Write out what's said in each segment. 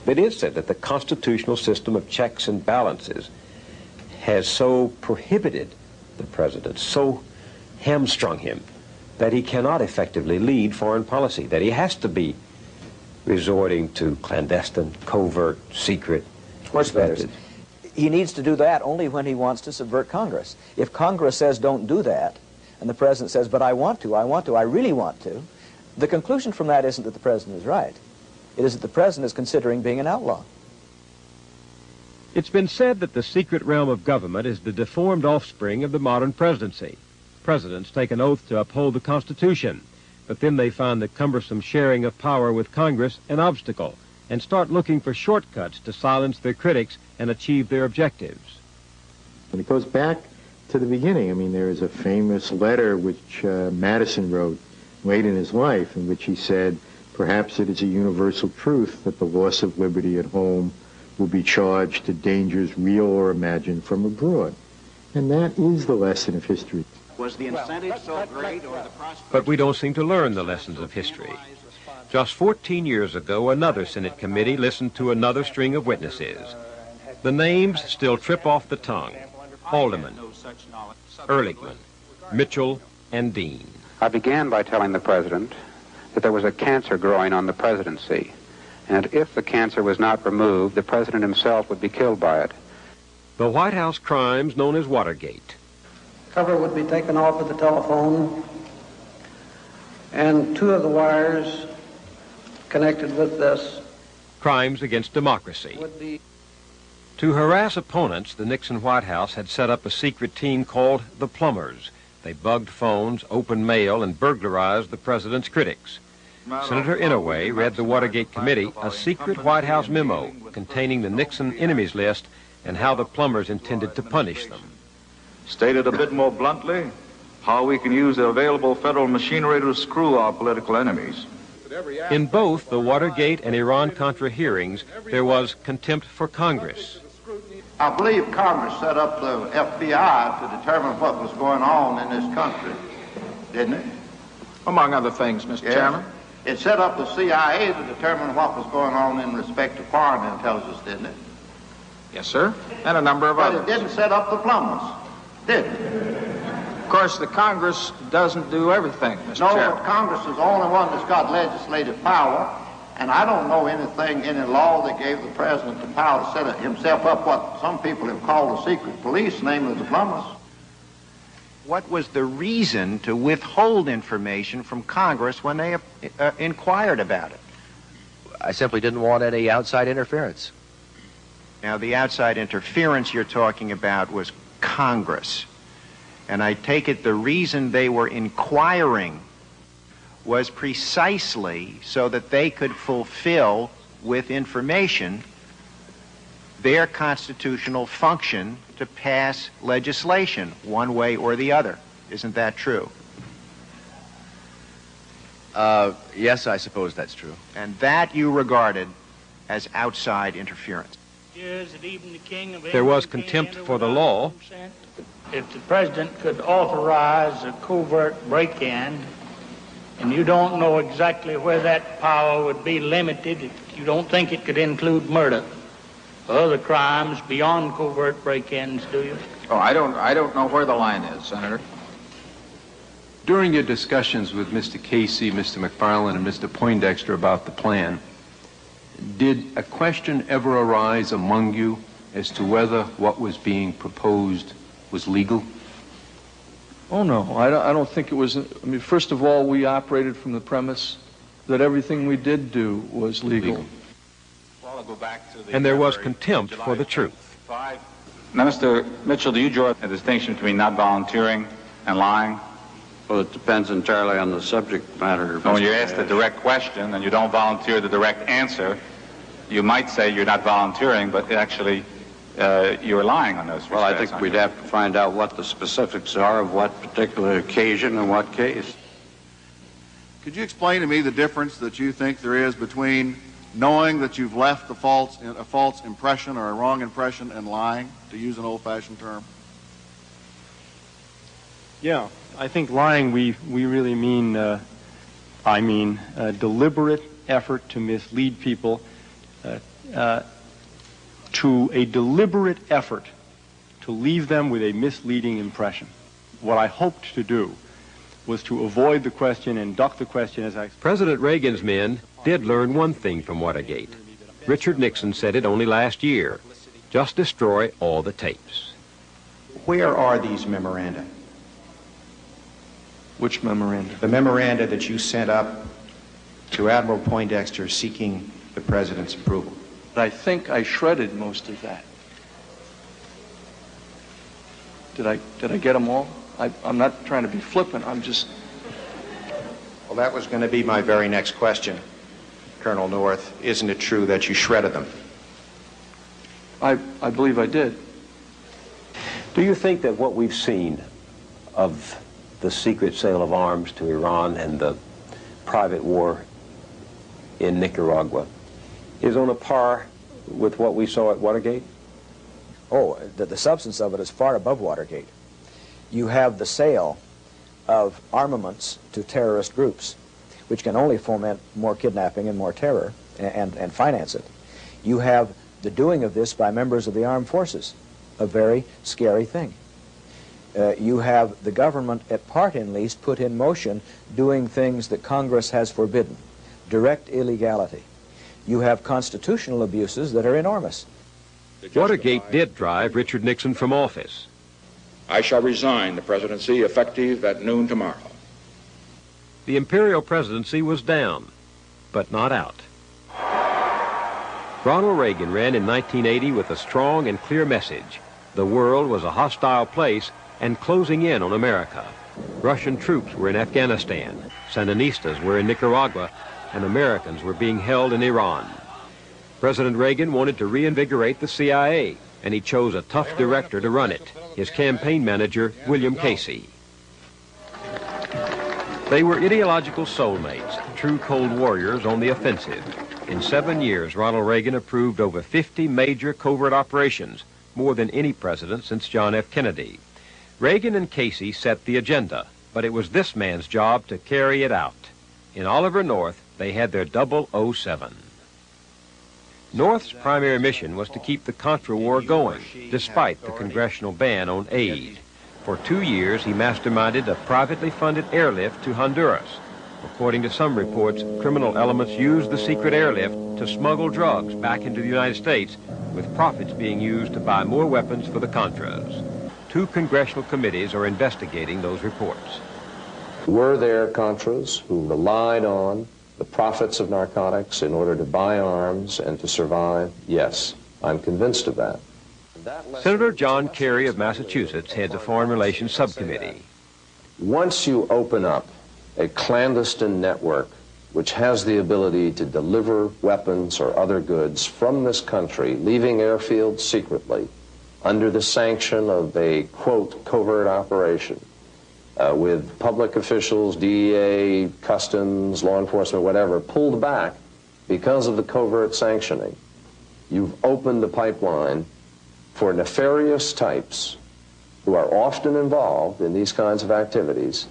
It is said that the constitutional system of checks and balances has so prohibited the president, so hamstrung him, that he cannot effectively lead foreign policy, that he has to be resorting to clandestine, covert, secret methods. He needs to do that only when he wants to subvert Congress. If Congress says don't do that, and the president says, but I want to, I really want to, the conclusion from that isn't that the president is right. It is that the president is considering being an outlaw. It's been said that the secret realm of government is the deformed offspring of the modern presidency. Presidents take an oath to uphold the Constitution, but then they find the cumbersome sharing of power with Congress an obstacle and start looking for shortcuts to silence their critics and achieve their objectives. And it goes back to the beginning. I mean, there is a famous letter which Madison wrote late in his life in which he said, perhaps it is a universal truth that the loss of liberty at home will be charged to dangers real or imagined from abroad. And that is the lesson of history. Was the incentive so great, or the prospect? But we don't seem to learn the lessons of history. Just 14 years ago, another Senate committee listened to another string of witnesses. The names still trip off the tongue: Haldeman, Ehrlichman, Mitchell, and Dean. I began by telling the president that there was a cancer growing on the presidency, and if the cancer was not removed, the president himself would be killed by it. The White House crimes known as Watergate. Cover would be taken off of the telephone, and 2 of the wires connected with this Crimes against democracy. To harass opponents, the Nixon White House had set up a secret team called the Plumbers. They bugged phones, opened mail, and burglarized the president's critics. Senator Inouye read the Watergate Committee a secret White House memo containing the Nixon enemies list and how the Plumbers intended to punish them. Stated a bit more bluntly, how we can use the available federal machinery to screw our political enemies. In both the Watergate and Iran-Contra hearings, there was contempt for Congress. I believe Congress set up the FBI to determine what was going on in this country, didn't it? Among other things, Mr. Chairman. It set up the CIA to determine what was going on in respect to foreign intelligence, didn't it? Yes, sir. And a number of others. But it didn't set up the Plumbers, did it? Of course, the Congress doesn't do everything, Mr. Chairman. No, but Congress is the only one that's got legislative power, and I don't know anything, any law that gave the president the power to set himself up what some people have called a secret police, namely the Plumbers. What was the reason to withhold information from Congress when they inquired about it? I simply didn't want any outside interference. Now, the outside interference you're talking about was Congress. And I take it the reason they were inquiring was precisely so that they could fulfill with information their constitutional function to pass legislation one way or the other. Isn't that true? Yes, I suppose that's true. And that you regarded as outside interference. There was contempt for the law. If the president could authorize a covert break-in, and you don't know exactly where that power would be limited, you don't think it could include murder or other crimes beyond covert break-ins, do you? Oh, I don't know where the line is, Senator. During your discussions with Mr. Casey, Mr. McFarland, and Mr. Poindexter about the plan, did a question ever arise among you as to whether what was being proposed was legal? Oh, no. I don't think it was. I mean, first of all, we operated from the premise that everything we did do was legal. And there was contempt for the truth. Now, Mr. Mitchell, do you draw a distinction between not volunteering and lying? Well, it depends entirely on the subject matter. When you're asked a direct question and you don't volunteer the direct answer, you might say you're not volunteering, but actually you're lying on those. Well, I think we'd have to find out what the specifics are of what particular occasion and what case. Could you explain to me the difference that you think there is between knowing that you've left a false impression or a wrong impression and lying, to use an old-fashioned term? Yeah, I think lying we really mean, deliberate effort to mislead people to a deliberate effort to leave them with a misleading impression. What I hoped to do was to avoid the question and duck the question as I... President Reagan's men did learn one thing from Watergate. Richard Nixon said it only last year. Just destroy all the tapes. Where are these memoranda? Which memoranda? The memoranda that you sent up to Admiral Poindexter seeking the President's approval. I think I shredded most of that. Did I get them all? I'm not trying to be flippant, I'm just... Well, that was going to be my very next question, Colonel North. Isn't it true that you shredded them? I believe I did. Do you think that what we've seen of the secret sale of arms to Iran and the private war in Nicaragua is on a par with what we saw at Watergate? Oh, the substance of it is far above Watergate. You have the sale of armaments to terrorist groups, which can only foment more kidnapping and more terror and finance it. You have the doing of this by members of the armed forces, a very scary thing. You have the government, at part at least, put in motion doing things that Congress has forbidden, direct illegality. You have constitutional abuses that are enormous. Watergate did drive Richard Nixon from office. I shall resign the presidency effective at noon tomorrow. The imperial presidency was down, but not out. Ronald Reagan ran in 1980 with a strong and clear message. The world was a hostile place and closing in on America. Russian troops were in Afghanistan, Sandinistas were in Nicaragua, and Americans were being held in Iran. President Reagan wanted to reinvigorate the CIA, and he chose a tough director to run it, his campaign manager, William Casey. They were ideological soulmates, true Cold Warriors on the offensive. In 7 years, Ronald Reagan approved over 50 major covert operations, more than any president since John F. Kennedy. Reagan and Casey set the agenda, but it was this man's job to carry it out. In Oliver North, they had their 007. North's primary mission was to keep the Contra war going, despite the congressional ban on aid. For 2 years, he masterminded a privately funded airlift to Honduras. According to some reports, criminal elements used the secret airlift to smuggle drugs back into the United States, with profits being used to buy more weapons for the Contras. 2 congressional committees are investigating those reports. Were there Contras who relied on the profits of narcotics in order to buy arms and to survive? Yes, I'm convinced of that. Senator John Kerry of Massachusetts heads a Foreign Relations Subcommittee. Once you open up a clandestine network which has the ability to deliver weapons or other goods from this country, leaving airfields secretly, under the sanction of a, quote, covert operation, with public officials, DEA, customs, law enforcement, whatever, pulled back because of the covert sanctioning, you've opened the pipeline for nefarious types who are often involved in these kinds of activities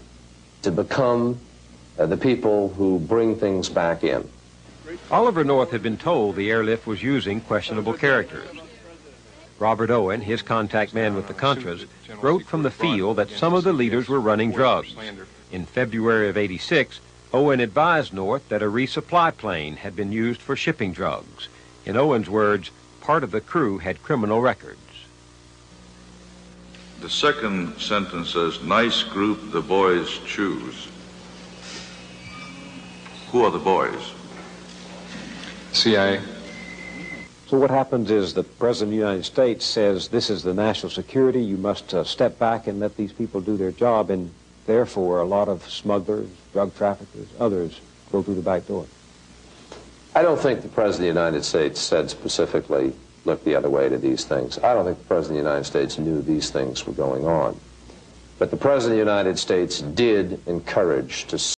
to become the people who bring things back in. Oliver North had been told the airlift was using questionable characters. Robert Owen, his contact man with the Contras, wrote from the field that some of the leaders were running drugs. In February of '86, Owen advised North that a resupply plane had been used for shipping drugs. In Owen's words, part of the crew had criminal records. The second sentence says, nice group the boys choose. Who are the boys? CIA. So what happens is the President of the United States says, this is the national security, you must step back and let these people do their job, and therefore a lot of smugglers, drug traffickers, others go through the back door. I don't think the President of the United States said specifically, look the other way to these things. I don't think the President of the United States knew these things were going on. But the President of the United States did encourage to